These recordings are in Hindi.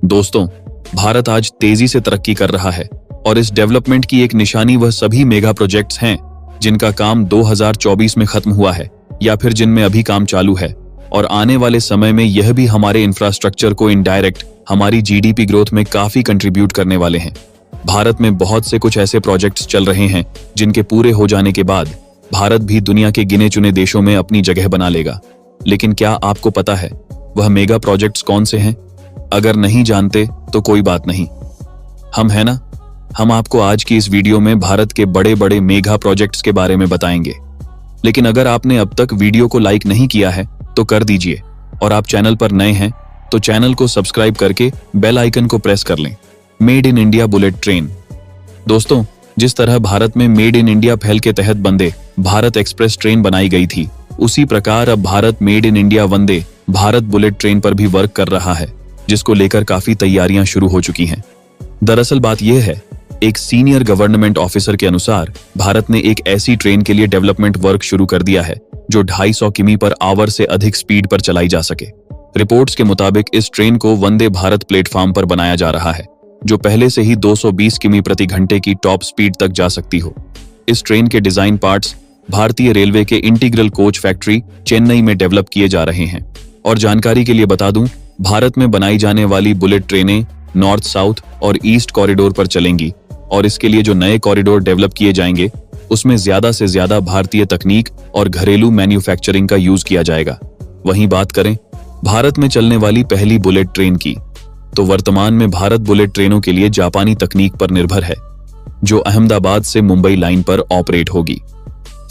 दोस्तों, भारत आज तेजी से तरक्की कर रहा है और इस डेवलपमेंट की एक निशानी वह सभी मेगा प्रोजेक्ट्स हैं जिनका काम 2024 में खत्म हुआ है या फिर जिनमें अभी काम चालू है और आने वाले समय में यह भी हमारे इंफ्रास्ट्रक्चर को इनडायरेक्ट हमारी जीडीपी ग्रोथ में काफी कंट्रीब्यूट करने वाले हैं। भारत में बहुत से कुछ ऐसे प्रोजेक्ट्स चल रहे हैं जिनके पूरे हो जाने के बाद भारत भी दुनिया के गिने चुने देशों में अपनी जगह बना लेगा। लेकिन क्या आपको पता है वह मेगा प्रोजेक्ट्स कौन से हैं? अगर नहीं जानते तो कोई बात नहीं, हम है ना, हम आपको आज की इस वीडियो में भारत के बड़े बड़े मेगा प्रोजेक्ट्स के बारे में बताएंगे। लेकिन अगर आपने अब तक वीडियो को लाइक नहीं किया है तो कर दीजिए और आप चैनल पर नए हैं तो चैनल को सब्सक्राइब करके बेल आइकन को प्रेस कर लें। Made in India bullet train. दोस्तों, जिस तरह भारत में मेड इन इंडिया पहल के तहत वंदे भारत एक्सप्रेस ट्रेन बनाई गई थी, उसी प्रकार अब Bharat made in India Vande Bharat bullet train पर भी वर्क कर रहा है, जिसको लेकर काफी तैयारियां शुरू हो चुकी हैं। दरअसल बात यह है, एक सीनियर गवर्नमेंट ऑफिसर के अनुसार भारत ने एक ऐसी ट्रेन के लिए डेवलपमेंट वर्क शुरू कर दिया है जो 250 किमी पर आवर से अधिक स्पीड पर चलाई जा सके। रिपोर्ट्स के मुताबिक इस ट्रेन को वंदे भारत प्लेटफॉर्म पर बनाया जा रहा है, जो पहले से ही 220 किमी प्रति घंटे की टॉप स्पीड तक जा सकती हो। इस ट्रेन के डिजाइन पार्ट्स भारतीय रेलवे के इंटीग्रल कोच फैक्ट्री चेन्नई में डेवलप किए जा रहे हैं। और जानकारी के लिए बता दूं, भारत में बनाई जाने वाली बुलेट ट्रेनें नॉर्थ साउथ और ईस्ट कॉरिडोर पर चलेंगी और इसके लिए जो नए कॉरिडोर डेवलप किए जाएंगे उसमें ज्यादा से ज्यादा भारतीय तकनीक और घरेलू मैन्युफैक्चरिंग का यूज किया जाएगा। वहीं बात करें भारत में चलने वाली पहली बुलेट ट्रेन की, तो वर्तमान में भारत बुलेट ट्रेनों के लिए जापानी तकनीक पर निर्भर है, जो अहमदाबाद से मुंबई लाइन पर ऑपरेट होगी।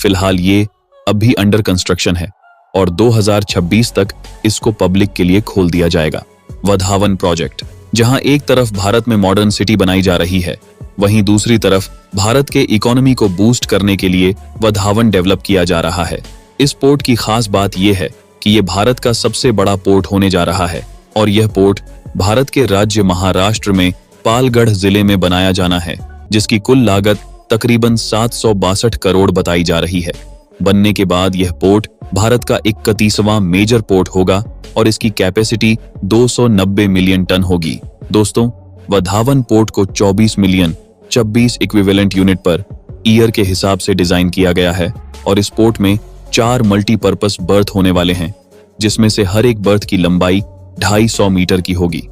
फिलहाल ये अब भी अंडर कंस्ट्रक्शन है और 2026 तक इसको पब्लिक के लिए खोल दिया जाएगा। वधावन प्रोजेक्ट, जहां एक तरफ भारत में मॉडर्न सिटी बनाई जा रही है, वहीं दूसरी तरफ भारत के इकोनॉमी को बूस्ट करने के लिए वधावन डेवलप किया जा रहा है। इस पोर्ट की खास बात यह है कि यह भारत का सबसे बड़ा पोर्ट होने जा रहा है और यह पोर्ट भारत के राज्य महाराष्ट्र में पालगढ़ जिले में बनाया जाना है, जिसकी कुल लागत तकरीबन 762 करोड़ बताई जा रही है। बनने के बाद यह पोर्ट भारत का 31वां मेजर पोर्ट होगा और इसकी कैपेसिटी 290 मिलियन टन होगी। दोस्तों, वधावन पोर्ट को 24 million 26 equivalent unit per year के हिसाब से डिजाइन किया गया है और इस पोर्ट में 4 मल्टीपर्पस बर्थ होने वाले हैं, जिसमें से हर एक बर्थ की लंबाई 250 मीटर की होगी।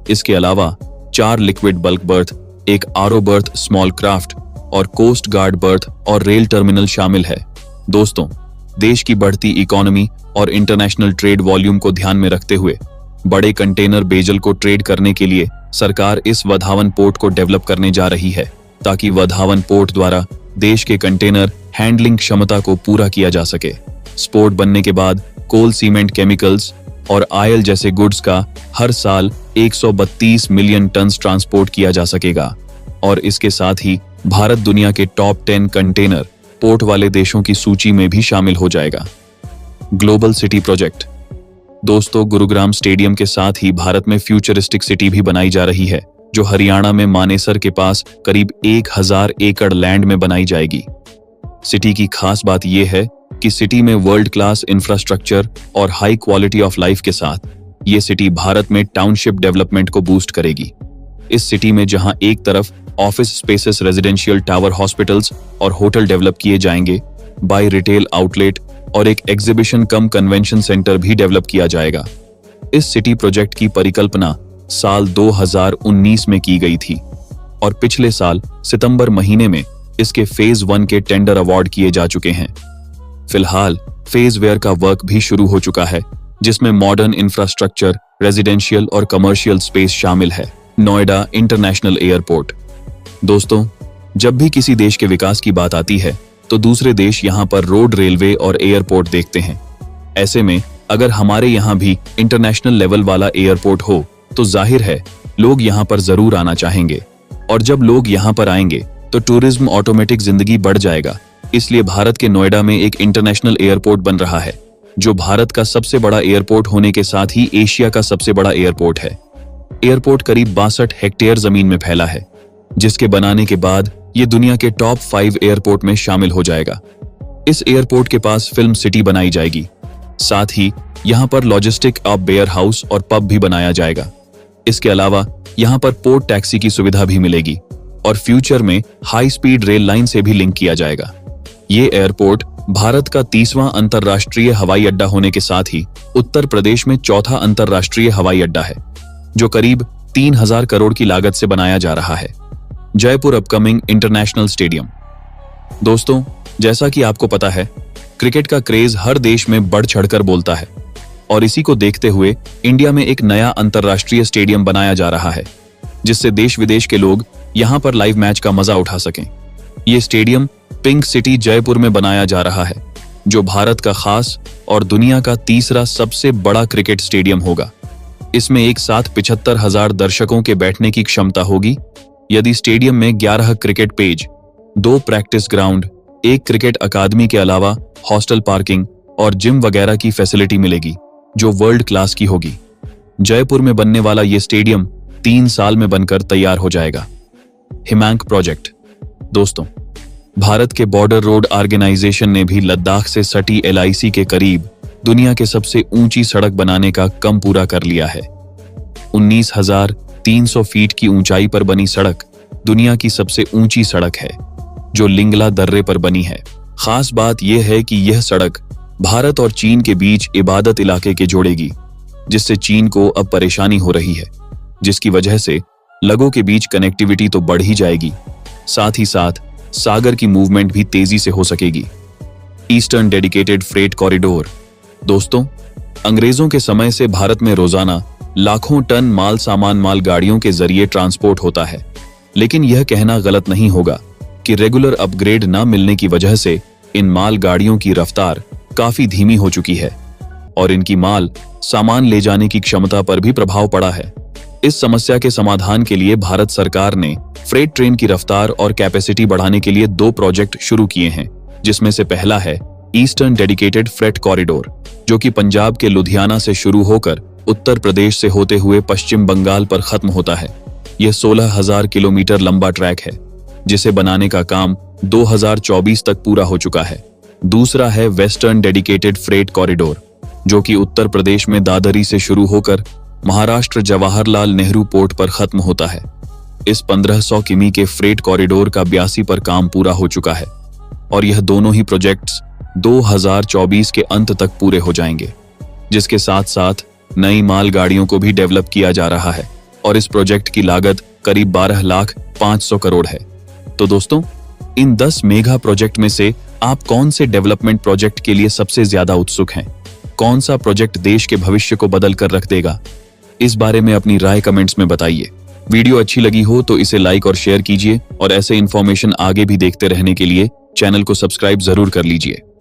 इसके अलावा 4 लिक्विड बल्क बर्थ, एक आरओ बर्थ स्मॉल क्राफ्ट और कोस्ट गार्ड बर्थ और रेल टर्मिनल शामिल है। दोस्तों, देश की बढ़ती इकोनॉमी और इंटरनेशनल ट्रेड वॉल्यूम को ध्यान में रखते हुए बड़े कंटेनर बेजल को ट्रेड करने के लिए सरकार इस वधावन पोर्ट को डेवलप करने जा रही है, ताकि वधावन पोर्ट द्वारा देश के कंटेनर हैंडलिंग क्षमता को पूरा किया जा सके। इस पोर्ट बनने के बाद कोल, सीमेंट, केमिकल्स और ऑयल जैसे गुड्स का हर साल 132 मिलियन टन ट्रांसपोर्ट किया जा सकेगा और इसके साथ ही भारत दुनिया के टॉप 10 कंटेनर पोर्ट वाले देशों की सूची में भी शामिल हो जाएगा। Global city project. दोस्तों, गुरुग्राम स्टेडियम के साथ ही भारत में फ्यूचरिस्टिक सिटी भी बनाई जा रही है, जो हरियाणा में मानेसर के पास करीब 1000 एकड़ लैंड में बनाई जाएगी। सिटी की खास बात यह है कि सिटी में वर्ल्ड क्लास इंफ्रास्ट्रक्चर और हाई क्वालिटी ऑफ लाइफ के साथ ये सिटी भारत में टाउनशिप डेवलपमेंट को बूस्ट करेगी। इस सिटी में जहां एक तरफ office spaces, residential tower, hospitals और होटल डेवलप किए जाएंगे, बाय रिटेल आउटलेट और एक एग्जीबिशन कम कन्वेंशन सेंटर भी डेवलप किया जाएगा। इस सिटी प्रोजेक्ट की परिकल्पना साल 2019 में की गई थी और पिछले साल सितंबर महीने में इसके फेज 1 के टेंडर अवार्ड किए जा चुके हैं। फिलहाल फेज वेयर का वर्क भी शुरू हो चुका है, जिसमें मॉडर्न इंफ्रास्ट्रक्चर, रेजिडेंशियल और कमर्शियल स्पेस शामिल है। Noida international airport. दोस्तों, जब भी किसी देश के विकास की बात आती है तो दूसरे देश यहाँ पर रोड, रेलवे और एयरपोर्ट देखते हैं। ऐसे में अगर हमारे यहाँ भी इंटरनेशनल लेवल वाला एयरपोर्ट हो तो जाहिर है लोग यहाँ पर जरूर आना चाहेंगे और जब लोग यहाँ पर आएंगे तो टूरिज्म ऑटोमेटिक जिंदगी बढ़ जाएगा। इसलिए भारत के नोएडा में एक इंटरनेशनल एयरपोर्ट बन रहा है, जो भारत का सबसे बड़ा एयरपोर्ट होने के साथ ही एशिया का सबसे बड़ा एयरपोर्ट है। एयरपोर्ट करीब 62 हेक्टेयर जमीन में फैला है, जिसके बनाने के बाद ये दुनिया के टॉप 5 एयरपोर्ट में शामिल हो जाएगा। इस एयरपोर्ट के पास फिल्म सिटी बनाई जाएगी, साथ ही यहाँ पर लॉजिस्टिक अब वेयर हाउस और पब भी बनाया जाएगा। इसके अलावा यहाँ पर पोर्ट टैक्सी की सुविधा भी मिलेगी और फ्यूचर में हाई स्पीड रेल लाइन से भी लिंक किया जाएगा। ये एयरपोर्ट भारत का 30वां अंतर्राष्ट्रीय हवाई अड्डा होने के साथ ही उत्तर प्रदेश में चौथा अंतर्राष्ट्रीय हवाई अड्डा है, जो करीब 3000 करोड़ की लागत से बनाया जा रहा है। Jaipur upcoming international stadium. दोस्तों, जैसा कि आपको पता है, क्रिकेट का क्रेज हर देश में बढ़ चढ़कर बोलता है और इसी को देखते हुए इंडिया में एक नया अंतर्राष्ट्रीय स्टेडियम बनाया जा रहा है, जिससे देश विदेश के लोग यहां पर लाइव मैच का मजा उठा सकें। ये स्टेडियम पिंक सिटी जयपुर में बनाया जा रहा है, जो भारत का खास और दुनिया का तीसरा सबसे बड़ा क्रिकेट स्टेडियम होगा। इसमें एक साथ 75,000 दर्शकों के बैठने की क्षमता होगी। यदि स्टेडियम में 11 cricket pitches, 2 practice ground, 1 cricket अकादमी के अलावा हॉस्टल, पार्किंग और जिम वगैरह की फैसिलिटी मिलेगी, जो वर्ल्ड क्लास की होगी। जयपुर में बनने वाला ये स्टेडियम 3 साल में बनकर तैयार हो जाएगा। हिमांक प्रोजेक्ट। दोस्तों, भारत के बॉर्डर रोड ऑर्गेनाइजेशन ने भी लद्दाख से सटी LIC के करीब दुनिया के सबसे ऊंची सड़क बनाने का काम पूरा कर लिया है। 19,300 फीट की ऊंचाई पर बनी सड़क दुनिया की सबसे ऊंची सड़क है, जो लिंगला दर्रे पर बनी है। खास बात यह है कि यह सड़क भारत और चीन के बीच इबादत इलाके के जोड़ेगी, जिससे चीन को अब परेशानी हो रही है, जिसकी वजह से लोगों के बीच कनेक्टिविटी तो बढ़ ही जाएगी, साथ ही साथ सागर की मूवमेंट भी तेजी से हो सकेगी। Eastern dedicated freight corridor. दोस्तों, अंग्रेजों के समय से भारत में रोजाना लाखों टन माल गाड़ियों के जरिए ट्रांसपोर्ट होता है, लेकिन यह कहना गलत नहीं होगा कि रेगुलर अपग्रेड न मिलने की वजह से इन माल गाड़ियों की रफ्तार काफी धीमी हो चुकी है और इनकी सामान ले जाने की क्षमता पर भी प्रभाव पड़ा है। इस समस्या के समाधान के लिए भारत सरकार ने फ्रेट ट्रेन की रफ्तार और कैपेसिटी बढ़ाने के लिए 2 प्रोजेक्ट शुरू किए हैं, जिसमें से पहला है ईस्टर्न डेडिकेटेड फ्रेट कॉरिडोर, जो कि पंजाब के लुधियाना से शुरू होकर उत्तर प्रदेश से होते हुए पश्चिम बंगाल पर खत्म होता है। यह 16,000 किलोमीटर लंबा ट्रैक है, जिसे बनाने का काम 2024 तक पूरा हो चुका है। दूसरा है वेस्टर्न डेडिकेटेड फ्रेट कॉरिडोर, जो कि उत्तर प्रदेश में दादरी से शुरू होकर महाराष्ट्र जवाहरलाल नेहरू पोर्ट पर खत्म होता है। इस 1500 किमी के फ्रेट कॉरिडोर का 82 पर काम पूरा हो चुका है और यह दोनों ही प्रोजेक्ट्स 2024 के अंत तक पूरे हो जाएंगे, जिसके साथ साथ नई माल गाड़ियों को भी डेवलप किया जा रहा है और इस प्रोजेक्ट की लागत करीब 12,500 करोड़ है। तो दोस्तों, इन 10 मेगा प्रोजेक्ट में से आप कौन से डेवलपमेंट प्रोजेक्ट के लिए सबसे ज्यादा उत्सुक हैं? कौन सा प्रोजेक्ट देश के भविष्य को बदल कर रख देगा? इस बारे में अपनी राय कमेंट्स में बताइए। वीडियो अच्छी लगी हो तो इसे लाइक और शेयर कीजिए और ऐसे इन्फॉर्मेशन आगे भी देखते रहने के लिए चैनल को सब्सक्राइब जरूर कर लीजिए।